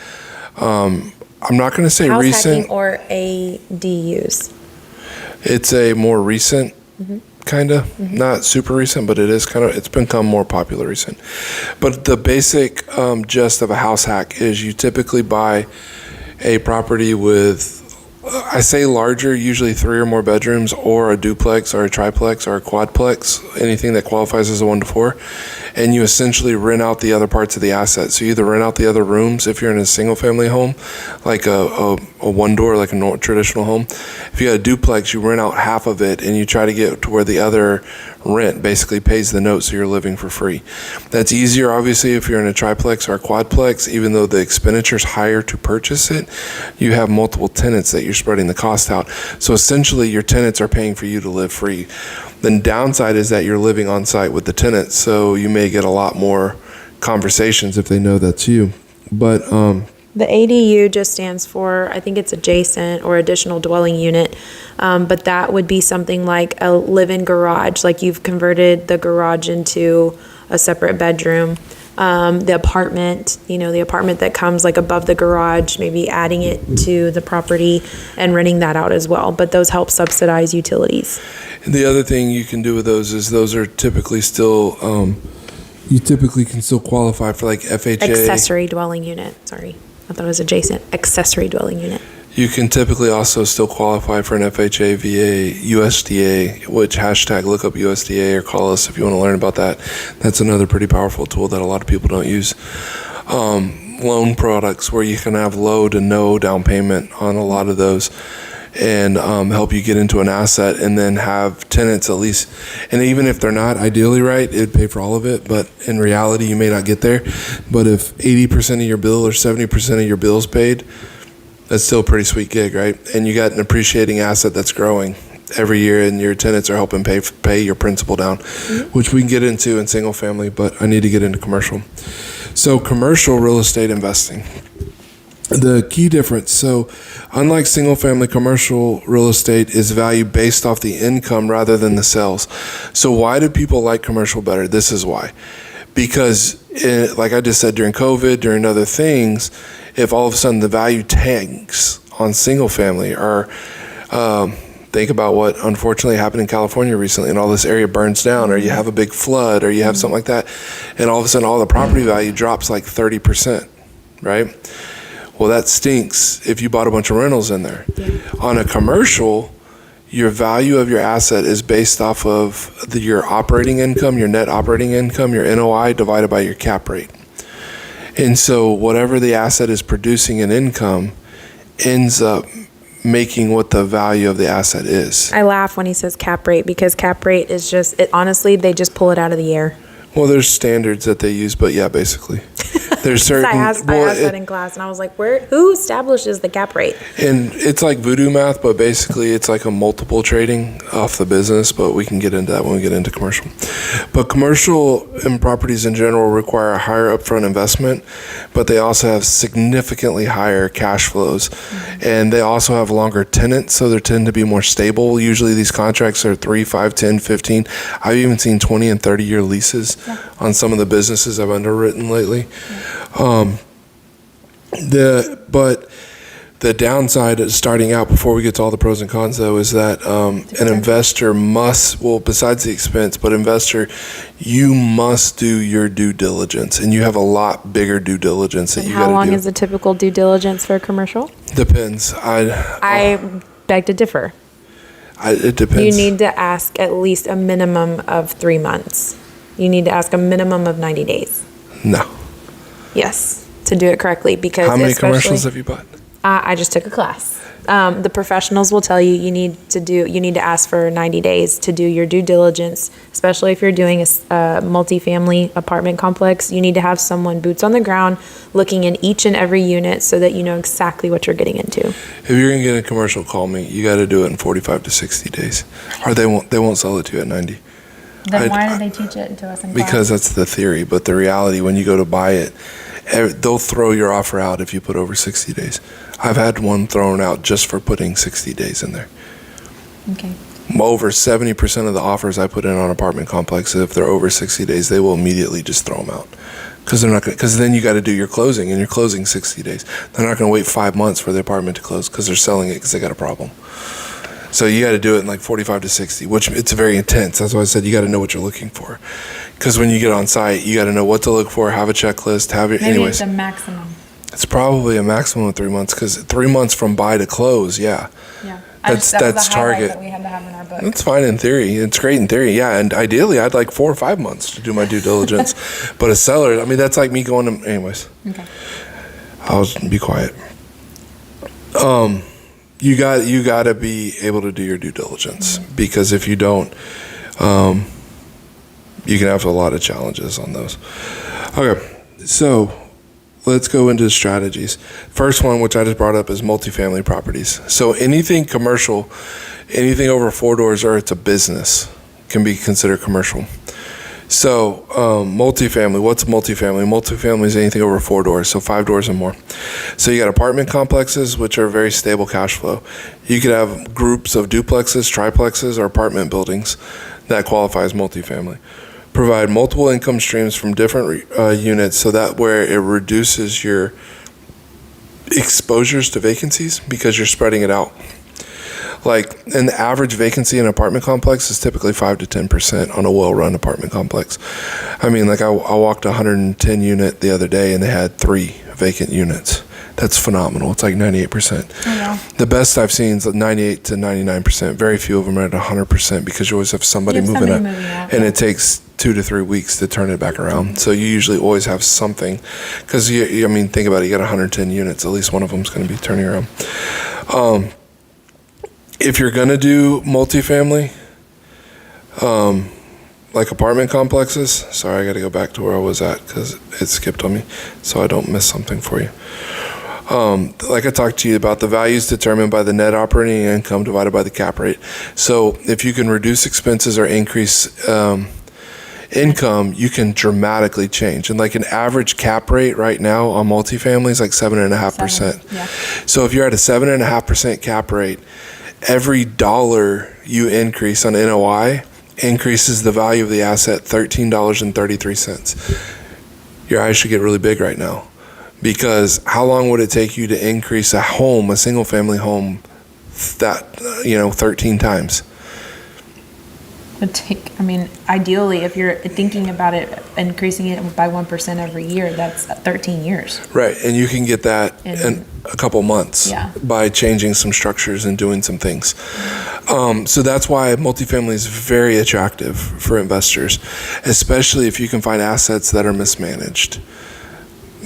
I'm not going to say house recent. Hacking or ADUs. It's a more recent kind of, not super recent, but it is kind of, it's become more popular recent. But the basic gist of a house hack is you typically buy, a property with, I say larger, usually 3 or more bedrooms, or a duplex or a triplex or a quadplex, anything that qualifies as a 1 to 4, and you essentially rent out the other parts of the asset. So you either rent out the other rooms if you're in a single family home, like a one door, like a traditional home. If you got a duplex, you rent out half of it and you try to get to where the other rent basically pays the note, so you're living for free. That's easier, obviously, if you're in a triplex or a quadplex. Even though the expenditure is higher to purchase it, you have multiple tenants that you're spreading the cost out. So essentially, your tenants are paying for you to live free. The downside is that you're living on site with the tenants, so you may get a lot more conversations if they know that's you. But the ADU just stands for, I think it's adjacent or additional dwelling unit, but that would be something like a live-in garage, like you've converted the garage into a separate bedroom. The apartment, the apartment that comes like above the garage, maybe adding it to the property and renting that out as well. But those help subsidize utilities. And the other thing you can do with those is those are typically still, you typically can still qualify for like FHA. Accessory dwelling unit, sorry. I thought it was adjacent. Accessory dwelling unit. You can typically also still qualify for an FHA via USDA, which #look up USDA or call us if you want to learn about that. That's another pretty powerful tool that a lot of people don't use. Loan products where you can have low to no down payment on a lot of those, and help you get into an asset and then have tenants at least. And even if they're not ideally right, it'd pay for all of it. But in reality, you may not get there. But if 80% of your bill or 70% of your bill's paid, that's still a pretty sweet gig, right? And you got an appreciating asset that's growing every year, and your tenants are helping pay your principal down, which we can get into in single family, but I need to get into commercial. So commercial real estate investing. The key difference, so unlike single family, commercial real estate is valued based off the income rather than the sales. So why do people like commercial better? This is why. Because like I just said, during COVID, during other things, if all of a sudden the value tanks on single family, or think about what unfortunately happened in California recently, and all this area burns down, or you have a big flood, or you have something like that, and all of a sudden all the property value drops like 30%, right? Well, that stinks if you bought a bunch of rentals in there. Yeah. On a commercial, your value of your asset is based off of your operating income, your net operating income, your NOI divided by your cap rate. And so whatever the asset is producing in income ends up making what the value of the asset is. I laugh when he says cap rate, because cap rate is just, honestly, they just pull it out of the air. Well, there's standards that they use, but yeah, basically. There's certain. I asked that in class, and I was like, who establishes the cap rate? And it's like voodoo math, but basically it's like a multiple trading off the business, but we can get into that when we get into commercial. But commercial and properties in general require a higher upfront investment, but they also have significantly higher cash flows. And they also have longer tenants, so they tend to be more stable. Usually these contracts are 3, 5, 10, 15. I've even seen 20 and 30-year leases on some of the businesses I've underwritten lately. But the downside of starting out, before we get to all the pros and cons though, is that an investor must, well, besides the expense, but investor, you must do your due diligence, and you have a lot bigger due diligence that you got to do. How long is a typical due diligence for a commercial? Depends. I beg to differ. It depends. You need to ask at least a minimum of 3 months. You need to ask a minimum of 90 days. No. Yes, to do it correctly, because how many commercials have you bought? I just took a class. The professionals will tell you you need to ask for 90 days to do your due diligence, especially if you're doing a multifamily apartment complex. You need to have someone boots on the ground looking in each and every unit so that you know exactly what you're getting into. If you're going to get a commercial, call me. You got to do it in 45 to 60 days, or they won't sell it to you at 90. Then why did they teach it to us in class? Because that's the theory, but the reality, when you go to buy it, they'll throw your offer out if you put over 60 days. I've had one thrown out just for putting 60 days in there. Okay. Over 70% of the offers I put in on apartment complexes, if they're over 60 days, they will immediately just throw them out. Because then you got to do your closing, and you're closing 60 days. They're not going to wait 5 months for the apartment to close because they're selling it because they got a problem. So you got to do it in like 45 to 60, which it's very intense. That's why I said you got to know what you're looking for. Because when you get on site, you got to know what to look for, have a checklist, Maybe anyways. it's a maximum. It's probably a maximum of 3 months, because 3 months from buy to close, yeah. Yeah. That's that was a highlight target. that we had to have in our book. That's fine in theory. It's great in theory, yeah. And ideally, I'd like 4 or 5 months to do my due diligence. But a seller, I mean, that's like me going to, anyways. Okay. I'll be quiet. You got to be able to do your due diligence, because if you don't, you can have a lot of challenges on those. Okay, so let's go into strategies. First one, which I just brought up, is multifamily properties. So anything commercial, anything over 4 doors or it's a business, can be considered commercial. So multifamily, what's multifamily? Multifamily is anything over 4 doors, so 5 doors and more. So you got apartment complexes, which are very stable cash flow. You could have groups of duplexes, triplexes, or apartment buildings that qualify as multifamily. Provide multiple income streams from different units, so that where it reduces your exposures to vacancies, because you're spreading it out. Like an average vacancy in an apartment complex is typically 5 to 10% on a well-run apartment complex. I mean, like I walked a 110 unit the other day and they had 3 vacant units. That's phenomenal. It's like 98%. Oh, wow. The best I've seen is like 98 to 99%. Very few of them are at 100%, because you always have somebody moving out, and it takes 2 to 3 weeks to turn it back around. So you usually always have something, because I mean, think about it. You got 110 units. At least one of them is going to be turning around. If you're going to do multifamily, like apartment complexes, sorry, I got to go back to where I was at because it skipped on me, so I don't miss something for you. Like I talked to you about, the value is determined by the net operating income divided by the cap rate. So if you can reduce expenses or increase income, you can dramatically change. And like an average cap rate right now on multifamily is like 7.5%. Yeah. So if you're at a 7.5% cap rate, every dollar you increase on NOI increases the value of the asset $13.33. Your eyes should get really big right now, because how long would it take you to increase a home, a single family home, that 13 times? Ideally, if you're thinking about it, increasing it by 1% every year, that's 13 years. Right, and you can get that in a couple months by changing some structures and doing some things. So that's why multifamily is very attractive for investors, especially if you can find assets that are mismanaged.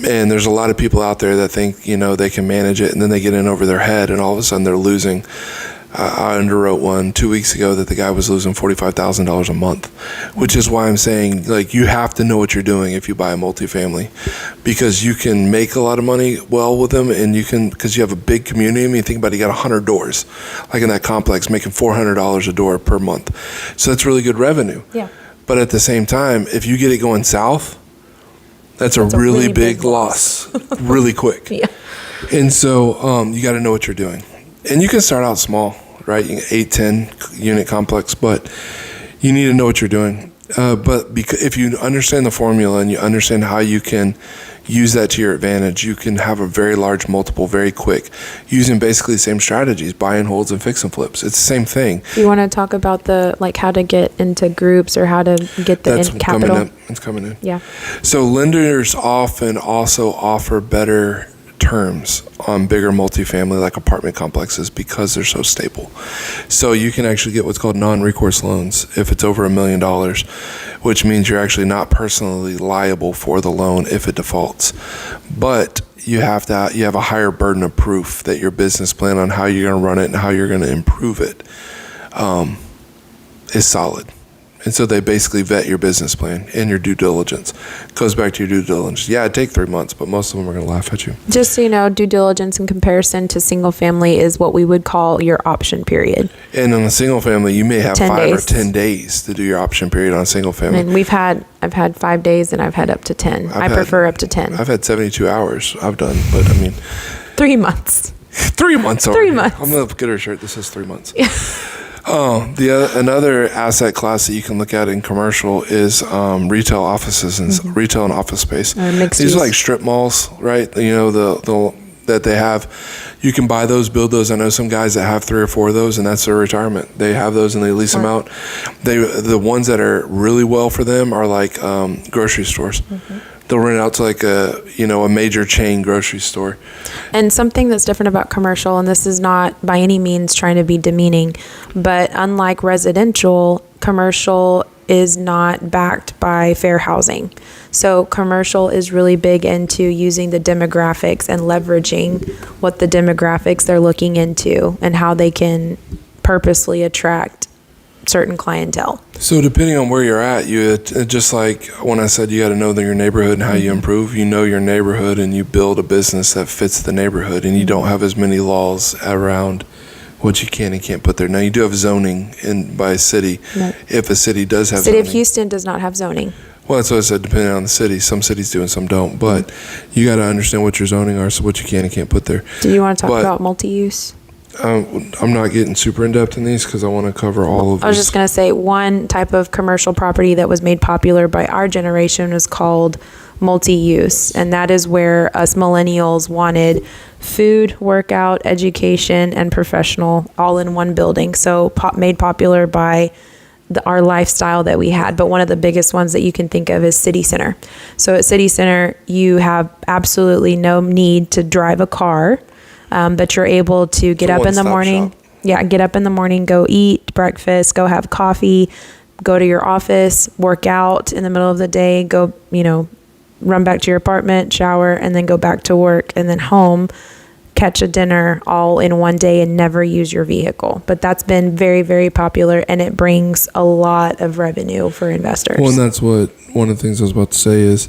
And there's a lot of people out there that think, they can manage it, and then they get in over their head, and all of a sudden they're losing. I underwrote one 2 weeks ago that the guy was losing $45,000 a month, which is why I'm saying, like, you have to know what you're doing if you buy a multifamily, because you can make a lot of money with them, and you can, because you have a big community. I mean, think about it, you got 100 doors, like in that complex, making $400 a door per month. So that's really good revenue. Yeah. But at the same time, if you get it going south, that's a really big loss really quick. Yeah. And so you got to know what you're doing. And you can start out small, right? You can 8, 10 unit complex, but you need to know what you're doing. But if you understand the formula and you understand how you can use that to your advantage, you can have a very large multiple very quick, using basically the same strategies, buy and holds and fix and flips. It's the same thing. Do you want to talk about how to get into groups, or how to get the capital? It's coming in. Yeah. So lenders often also offer better terms on bigger multifamily like apartment complexes, because they're so stable. So you can actually get what's called non-recourse loans if it's over $1 million, which means you're actually not personally liable for the loan if it defaults. But you have a higher burden of proof that your business plan on how you're going to run it and how you're going to improve it is solid. And so they basically vet your business plan and your due diligence. Goes back to your due diligence. Yeah, it'd take 3 months, but most of them are going to laugh at you. Just so you know, due diligence in comparison to single family is what we would call your option period. And on a single family, you may have 10 5 days. or 10 days to do your option period on a single family. And I've had 5 days, and I've had up to 10. I prefer up to 10. I've had 72 hours I've done, but 3 months. 3 months already. 3 months. I'm going to get her a shirt that says 3 months. Yeah. Another asset class that you can look at in commercial is retail offices and retail and office space. These are like strip malls, right? The that they have. You can buy those, build those. I know some guys that have 3 or 4 of those, and that's their retirement. They have those and they lease them out. The ones that are really well for them are like grocery stores. they'll rent out to like a major chain grocery store. And something that's different about commercial, and this is not by any means trying to be demeaning, but unlike residential, commercial is not backed by fair housing. So commercial is really big into using the demographics and leveraging what the demographics they're looking into and how they can purposely attract certain clientele. So depending on where you're at, just like when I said you got to know your neighborhood and how you improve, you know your neighborhood and you build a business that fits the neighborhood, and you don't have as many laws around what you can and can't put there. Now you do have zoning by city. Right. If a city does have City zoning. of Houston does not have zoning. Well, that's what I said, depending on the city. Some cities do and some don't. But you got to understand what your zoning are, so what you can and can't put there. Do you want to talk about multi-use? I'm not getting super in-depth in these because I want to cover all of these. I was just going to say one type of commercial property that was made popular by our generation is called multi-use. And that is where us millennials wanted food, workout, education, and professional all in one building. So made popular by our lifestyle that we had. But one of the biggest ones that you can think of is City Center. So at City Center, you have absolutely no need to drive a car, but you're able to get up in the morning. Shop. Yeah, get up in the morning, go eat breakfast, go have coffee, go to your office, work out in the middle of the day, go, run back to your apartment, shower, and then go back to work, and then home, catch a dinner all in one day and never use your vehicle. But that's been very, very popular, and it brings a lot of revenue for investors. Well, and that's what one of the things I was about to say is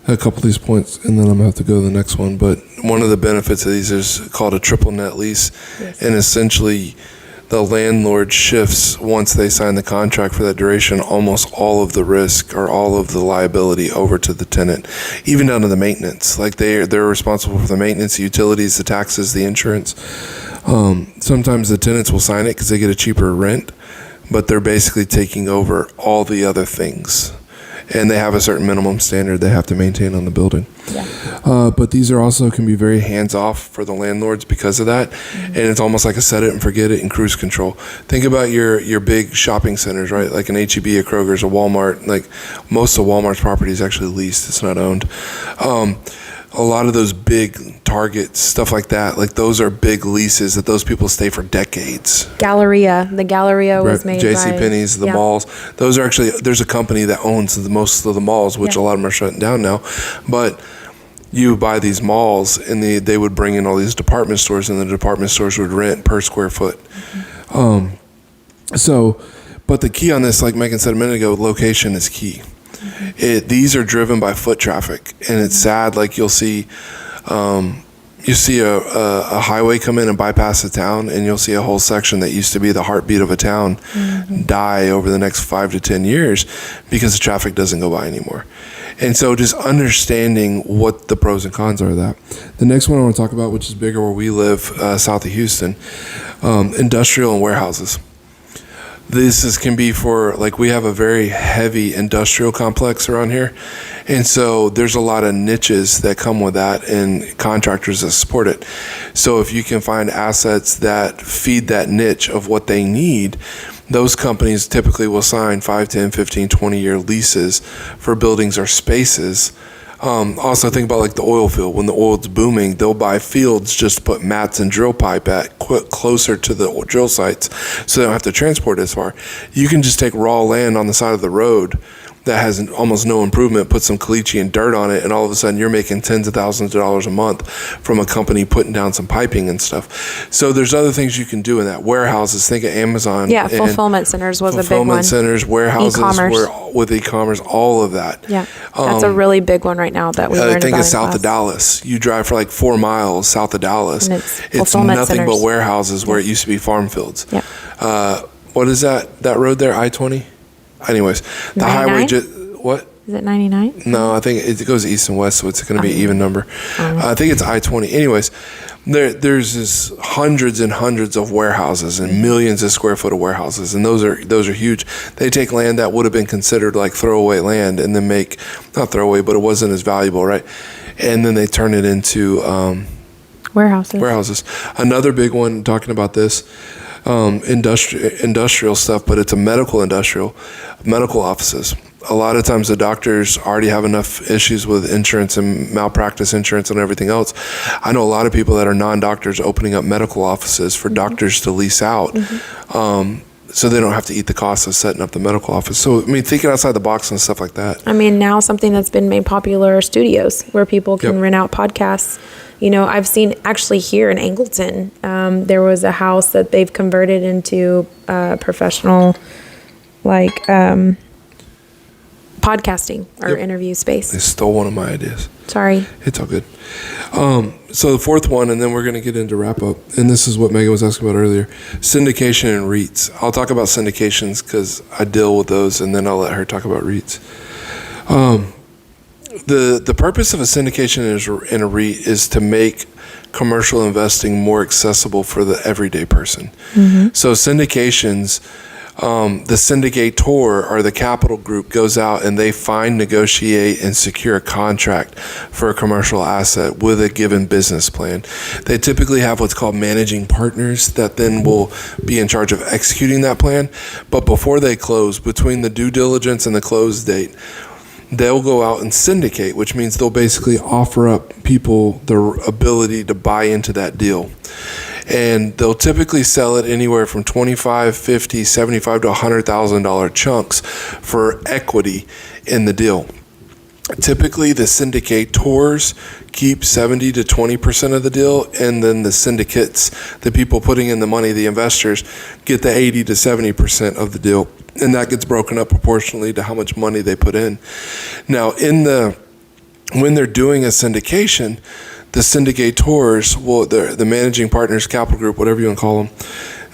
a couple of these points, and then I'm going to have to go to the next one. But one of the benefits of these is called a triple net lease. Yes. And essentially, the landlord shifts, once they sign the contract for that duration, almost all of the risk or all of the liability over to the tenant, even down to the maintenance. Like they're responsible for the maintenance, the utilities, the taxes, the insurance. Sometimes the tenants will sign it because they get a cheaper rent, but they're basically taking over all the other things. And they have a certain minimum standard they have to maintain on the building. Yeah. But these are also can be very hands-off for the landlords because of that. Mm-hmm. And it's almost like a set it and forget it and cruise control. Think about your big shopping centers, right? Like an H-E-B, a Kroger's, a Walmart. Like most of Walmart's property is actually leased. It's not owned. A lot of those big Targets, stuff like that, like those are big leases that those people stay for decades. Galleria. The Galleria was made by JCPenney's, the malls. Those are actually, there's a company that owns most of the malls, which a lot of them are shutting down now. But you buy these malls and they would bring in all these department stores, and the department stores would rent per square foot. Mm-hmm. But the key on this, like Megan said a minute ago, location is key. Mm-hmm. These are driven by foot traffic, and it's sad. Like you'll see a highway come in and bypass the town, and you'll see a whole section that used to be the heartbeat of a town die over the next 5 to 10 years because the traffic doesn't go by anymore. And so just understanding what the pros and cons are of that. The next one I want to talk about, which is bigger where we live, south of Houston, industrial and warehouses. This can be for, like, we have a very heavy industrial complex around here. And so there's a lot of niches that come with that and contractors that support it. So if you can find assets that feed that niche of what they need, those companies typically will sign 5, 10, 15, 20-year leases for buildings or spaces. Also think about like the oil field. When the oil's booming, they'll buy fields just to put mats and drill pipe at closer to the drill sites so they don't have to transport as far. You can just take raw land on the side of the road that has almost no improvement, put some caliche and dirt on it, and all of a sudden you're making tens of thousands of dollars a month from a company putting down some piping and stuff. So there's other things you can do in that. Warehouses, think of Amazon. Yeah, fulfillment centers was a big one. Fulfillment centers, warehouses, E-commerce. with e-commerce, all of that. Yeah, that's a really big one right now that we learned about. Think in of south class. of Dallas. You drive for like 4 miles south of Dallas. And it's It's fulfillment nothing centers. but warehouses where it used to be farm fields. Yeah. What is that road there, I-20? Anyways, the 99? highway, what? Is it 99? No, I think it goes east and west, so it's going to be an even number. I think it's I-20. Anyways, there's just hundreds and hundreds of warehouses and millions of square foot of warehouses, and those are huge. They take land that would have been considered like throwaway land and then not throwaway, but it wasn't as valuable, right? And then they turn it into warehouses. Another big one, talking about this, industrial stuff, but it's a medical offices. a lot of times the doctors already have enough issues with insurance and malpractice insurance and everything else. I know a lot of people that are non-doctors opening up medical offices for doctors to lease out. So they don't have to eat the cost of setting up the medical office. So, I mean, thinking outside the box and stuff like that. I mean, now something that's been made popular are studios where people can rent out podcasts. You know, I've seen actually here in Angleton, there was a house that they've converted into professional, like, podcasting or interview space. They stole one of my ideas. Sorry. It's all good. So the fourth one, and then we're going to get into wrap up. And this is what Megan was asking about earlier: syndication and REITs. I'll talk about syndications because I deal with those, and then I'll let her talk about REITs. The purpose of a syndication in a REIT is to make commercial investing more accessible for the everyday person. So syndications. The syndicator or the capital group goes out and they find, negotiate, and secure a contract for a commercial asset with a given business plan. They typically have what's called managing partners that then will be in charge of executing that plan. But before they close, between the due diligence and the close date, they'll go out and syndicate, which means they'll basically offer up people their ability to buy into that deal. And they'll typically sell it anywhere from $25, $50, $75 to $100,000 chunks for equity in the deal. Typically, the syndicators keep 70 to 20% of the deal, and then the syndicates, the people putting in the money, the investors, get the 80 to 70% of the deal. And that gets broken up proportionally to how much money they put in. Now, when they're doing a syndication, the syndicators, the managing partners, capital group, whatever you want to call them,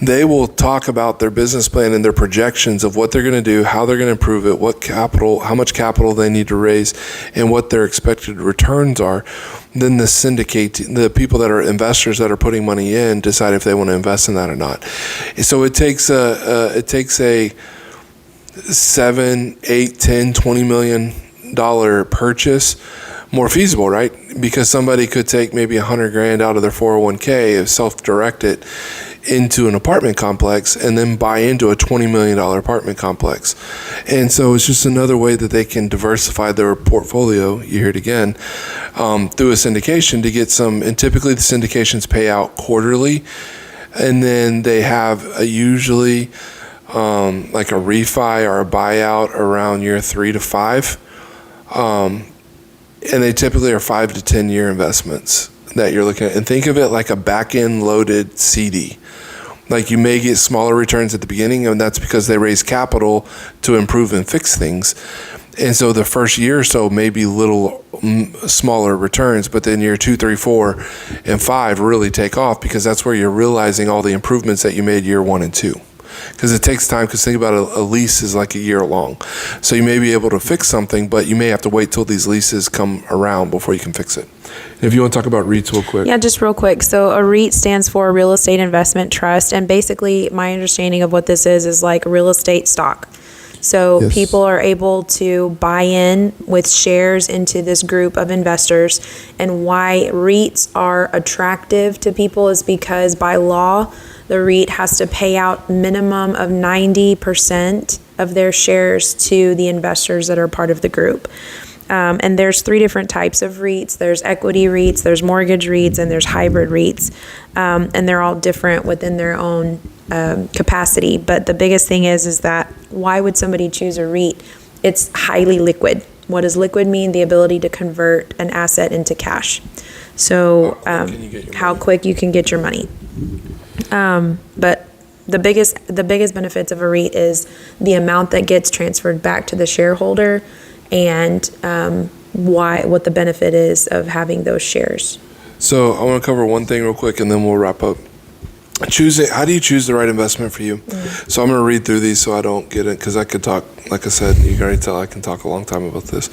they will talk about their business plan and their projections of what they're going to do, how they're going to improve it, how much capital they need to raise, and what their expected returns are. Then the people that are investors that are putting money in decide if they want to invest in that or not. So it takes a $7, $8, $10, $20 million purchase more feasible, right? Because somebody could take maybe $100,000 out of their 401k, self-direct it into an apartment complex, and then buy into a $20 million apartment complex. And so it's just another way that they can diversify their portfolio, you hear it again, through a syndication to get some, and typically the syndications pay out quarterly, and then they have usually like a refi or a buyout around year 3 to 5. And they typically are 5 to 10 year investments that you're looking at. And think of it like a back-end loaded CD. Like you may get smaller returns at the beginning, and that's because they raise capital to improve and fix things. And so the first year or so may be little smaller returns, but then year 2, 3, 4, and 5 really take off because that's where you're realizing all the improvements that you made year 1 and 2. Because it takes time, because think about it, a lease is like a year long. So you may be able to fix something, but you may have to wait till these leases come around before you can fix it. If you want to talk about REITs real quick. Yeah, just real quick. So a REIT stands for Real Estate Investment Trust. And basically my understanding of what this is like real estate stock. So yes. People are able to buy in with shares into this group of investors. And why REITs are attractive to people is because by law, the REIT has to pay out minimum of 90% of their shares to the investors that are part of the group. And there's 3 different types of REITs. There's equity REITs, there's mortgage REITs, and there's hybrid REITs. And they're all different within their own capacity. But the biggest thing is that why would somebody choose a REIT? It's highly liquid. What does liquid mean? The ability to convert an asset into cash. So how quick you can get your money. But the biggest benefits of a REIT is the amount that gets transferred back to the shareholder, and what the benefit is of having those shares. So I want to cover one thing real quick, and then we'll wrap up. How do you choose the right investment for you? Mm-hmm. So I'm going to read through these so I don't get it, because I could talk, like I said, you can already tell I can talk a long time about this.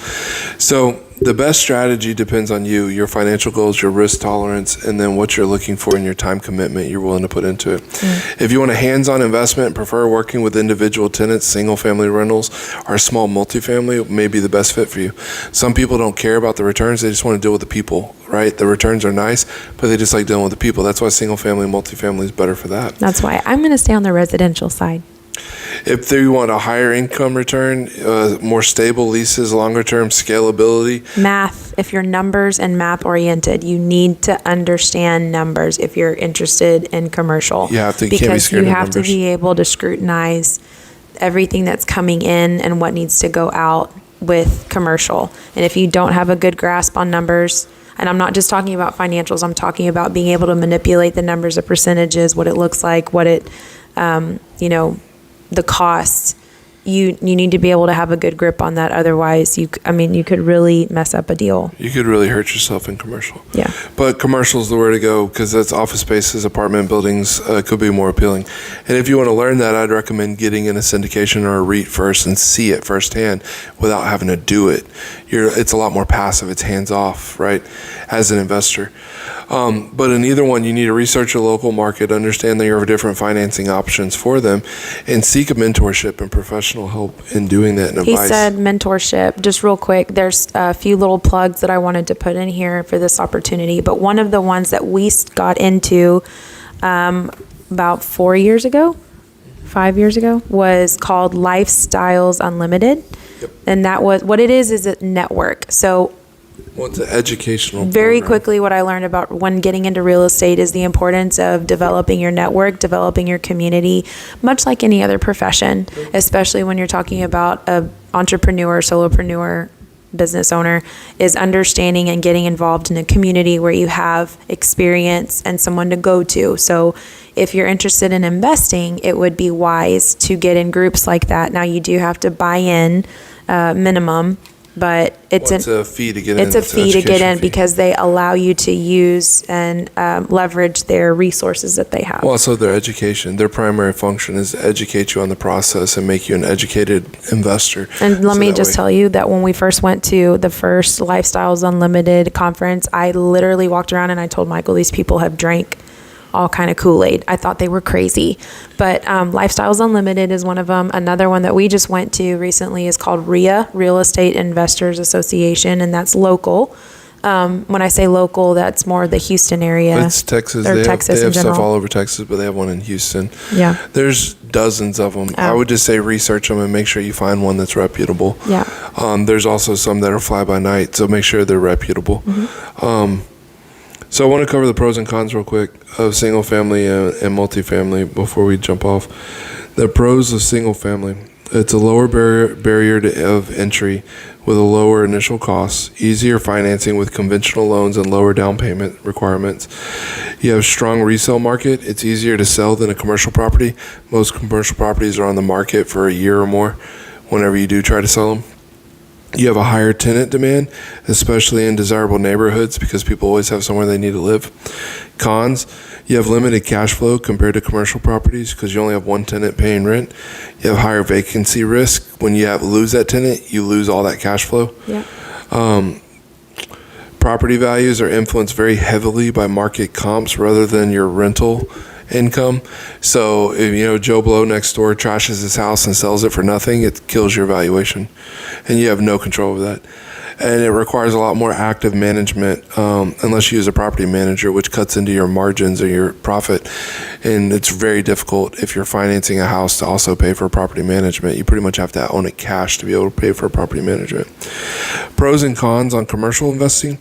So the best strategy depends on you, your financial goals, your risk tolerance, and then what you're looking for in your time commitment you're willing to put into it. Mm-hmm. If you want a hands-on investment, prefer working with individual tenants, single-family rentals, or small multifamily may be the best fit for you. Some people don't care about the returns. They just want to deal with the people, right? The returns are nice, but they just like dealing with the people. That's why single-family and multifamily is better for that. That's why I'm going to stay on the residential side. If they want a higher income return, more stable leases, longer term scalability. Math, if you're numbers and math oriented, you need to understand numbers if you're interested in commercial. You have to, because can't be scared you of have numbers. to be able to scrutinize everything that's coming in and what needs to go out with commercial. And if you don't have a good grasp on numbers, and I'm not just talking about financials, I'm talking about being able to manipulate the numbers, the percentages, what it looks like, what it, the costs. You need to be able to have a good grip on that. Otherwise, you could really mess up a deal. You could really hurt yourself in commercial. Yeah. But commercial is the way to go because that's office spaces, apartment buildings could be more appealing. And if you want to learn that, I'd recommend getting in a syndication or a REIT first and see it firsthand without having to do it. It's a lot more passive. It's hands off, right, as an investor. But in either one, you need to research your local market, understand that there are different financing options for them, and seek a mentorship and professional help in doing that and He advice. said mentorship. Just real quick, there's a few little plugs that I wanted to put in here for this opportunity. But one of the ones that we got into about 5 years ago, was called Lifestyles Unlimited. Yep. And that was, what it is a network. So Well, it's an educational very program. quickly, what I learned about when getting into real estate is the importance of developing your network, developing your community, much like any other profession, especially when you're talking about a entrepreneur, solopreneur, business owner, is understanding and getting involved in a community where you have experience and someone to go to. So if you're interested in investing, it would be wise to get in groups like that. Now, you do have to buy in minimum, but it's a fee to get in. It's a fee to get education in fee. because they allow you to use and leverage their resources that they have. Well, also their education. Their primary function is to educate you on the process and make you an educated investor. And let So me that just way- tell you that when we first went to the first Lifestyles Unlimited conference, I literally walked around and I told Michael, these people have drank all kind of Kool-Aid. I thought they were crazy. But Lifestyles Unlimited is one of them. Another one that we just went to recently is called RIA, Real Estate Investors Association, and that's local. When I say local, that's more the Houston area. It's Texas. Or They Texas in have stuff general. all over Texas, but they have one in Houston. Yeah. There's dozens of them. I Oh. would just say research them and make sure you find one that's reputable. Yeah. There's also some that are fly by night, so make sure they're reputable. So I want to cover the pros and cons real quick of single family and multifamily before we jump off. The pros of single family. It's a lower barrier of entry with a lower initial cost, easier financing with conventional loans and lower down payment requirements. You have a strong resale market. It's easier to sell than a commercial property. Most commercial properties are on the market for a year or more whenever you do try to sell them. You have a higher tenant demand, especially in desirable neighborhoods because people always have somewhere they need to live. Cons, you have limited cash flow compared to commercial properties because you only have one tenant paying rent. You have higher vacancy risk. When you lose that tenant, you lose all that cash flow. Yeah. Property values are influenced very heavily by market comps rather than your rental income. So if Joe Blow next door trashes his house and sells it for nothing, it kills your valuation and you have no control over that. And it requires a lot more active management unless you use a property manager, which cuts into your margins or your profit. And it's very difficult if you're financing a house to also pay for property management. You pretty much have to own it cash to be able to pay for property management. Pros and cons on commercial investing.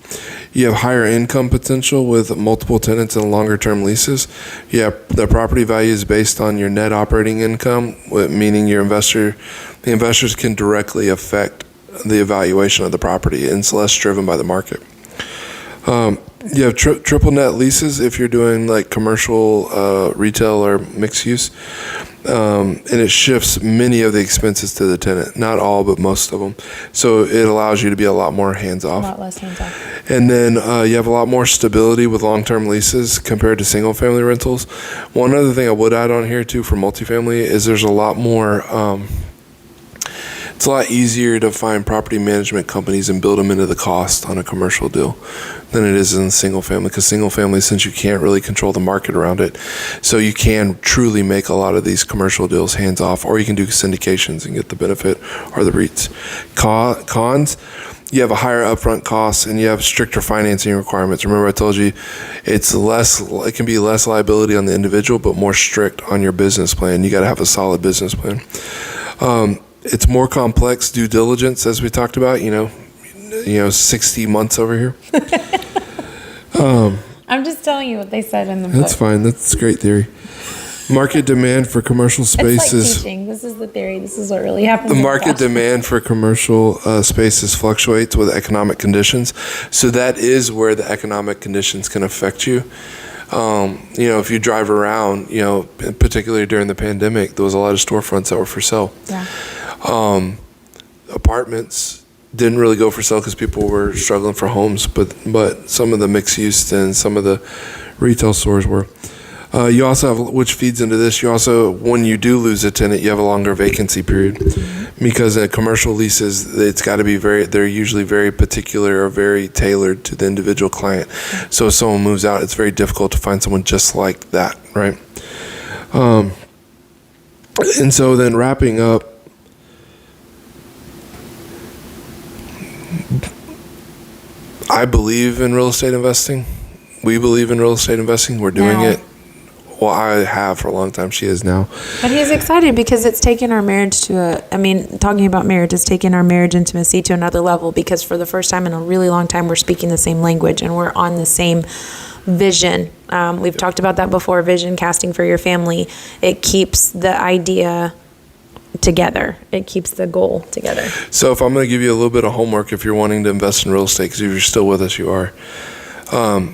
You have higher income potential with multiple tenants and longer term leases. You have the property value is based on your net operating income, meaning the investors can directly affect the evaluation of the property, and it's less driven by the market. You have triple net leases if you're doing like commercial, retail, or mixed use, and it shifts many of the expenses to the tenant. Not all, but most of them. So it allows you to be a lot more hands A off. lot less hands-off. And then you have a lot more stability with long-term leases compared to single-family rentals. One other thing I would add on here too for multifamily is there's a lot more It's a lot easier to find property management companies and build them into the cost on a commercial deal than it is in single family, because single family, since you can't really control the market around it, so you can truly make a lot of these commercial deals hands off, or you can do syndications and get the benefit, or the REITs. Cons, you have a higher upfront cost and you have stricter financing requirements. Remember I told you it can be less liability on the individual, but more strict on your business plan. You got to have a solid business plan. It's more complex due diligence, as we talked about, 60 months over here. I'm just telling you what they said in the book. That's fine. That's a great theory. Market demand for commercial spaces. It's like teaching. This is the theory. This is what really happens. The market demand for commercial spaces fluctuates with economic conditions. So that is where the economic conditions can affect you. If you drive around, particularly during the pandemic, there was a lot of storefronts that were for sale. Yeah. Apartments didn't really go for sale because people were struggling for homes, but some of the mixed use and some of the retail stores were. You also have, which feeds into this, when you do lose a tenant, you have a longer vacancy period, because in commercial leases, it's got to be they're usually very particular or very tailored to the individual client. So if someone moves out, it's very difficult to find someone just like that, right? And so then wrapping up, I believe in real estate investing. We believe in real estate investing. We're doing it. Well, I have for a long time. She is now. But he's excited because it's taken our marriage talking about marriage, it's taken our marriage intimacy to another level, because for the first time in a really long time, we're speaking the same language and we're on the same vision. We've talked about that before, vision casting for your family. It keeps the idea together. It keeps the goal together. So if I'm going to give you a little bit of homework, if you're wanting to invest in real estate, because if you're still with us, you are,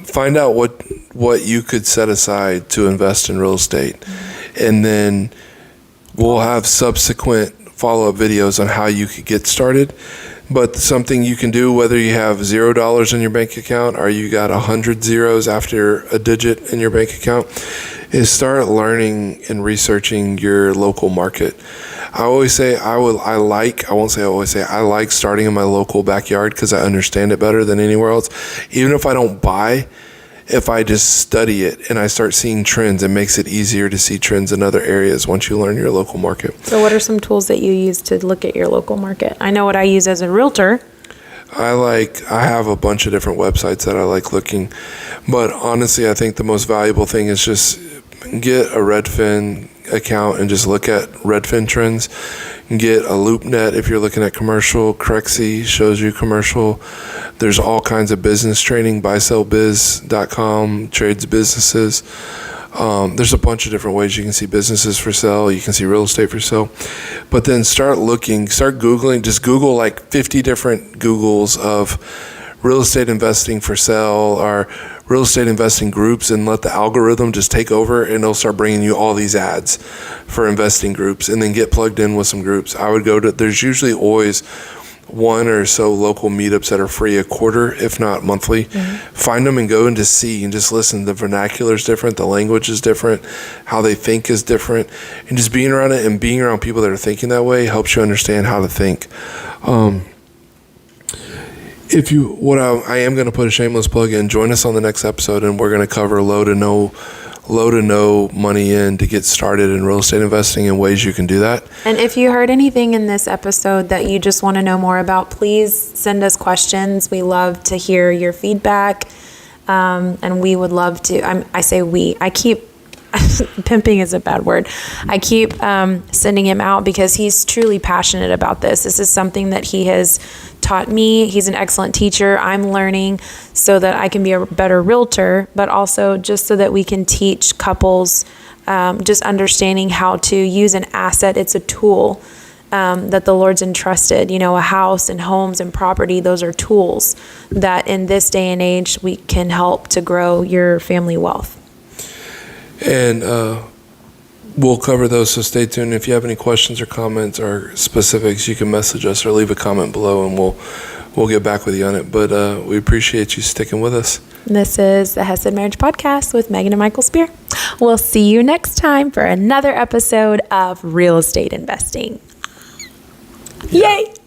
find out what you could set aside to invest in real estate. And then we'll have subsequent follow-up videos on how you could get started. But something you can do, whether you have $0 in your bank account or you got 100 zeros after a digit in your bank account, is start learning and researching your local market. I always say I like starting in my local backyard because I understand it better than anywhere else. Even if I don't buy, if I just study it and I start seeing trends, it makes it easier to see trends in other areas once you learn your local market. So what are some tools that you use to look at your local market? I know what I use as a realtor. I have a bunch of different websites that I like looking, but honestly, I think the most valuable thing is just get a Redfin account and just look at Redfin trends. Get a LoopNet if you're looking at commercial. Crexy shows you commercial. There's all kinds of business training. BuySellBiz.com trades businesses. There's a bunch of different ways you can see businesses for sale. You can see real estate for sale. But then start Googling. Just Google like 50 different Googles of real estate investing for sale or real estate investing groups, and let the algorithm just take over, and it'll start bringing you all these ads for investing groups, and then get plugged in with some groups. I would there's usually always one or so local meetups that are free a quarter, if not monthly. Find them and go and just see and just listen. The vernacular is different. The language is different. How they think is different. And just being around it and being around people that are thinking that way helps you understand how to think. I am going to put a shameless plug in. Join us on the next episode, and we're going to cover low to no money in to get started in real estate investing and ways you can do that. And if you heard anything in this episode that you just want to know more about, please send us questions. We love to hear your feedback, and we would love to. I keep pimping is a bad word. I keep sending him out because he's truly passionate about this. This is something that he has taught me. He's an excellent teacher. I'm learning so that I can be a better realtor, but also just so that we can teach couples just understanding how to use an asset. It's a tool that the Lord's entrusted. A house and homes and property, those are tools that in this day and age we can help to grow your family wealth. And we'll cover those, so stay tuned. If you have any questions or comments or specifics, you can message us or leave a comment below, and we'll get back with you on it. But we appreciate you sticking with us. This is the Chesed Marriage Podcast with Megan and Michael Spear. We'll see you next time for another episode of Real Estate Investing. Yay!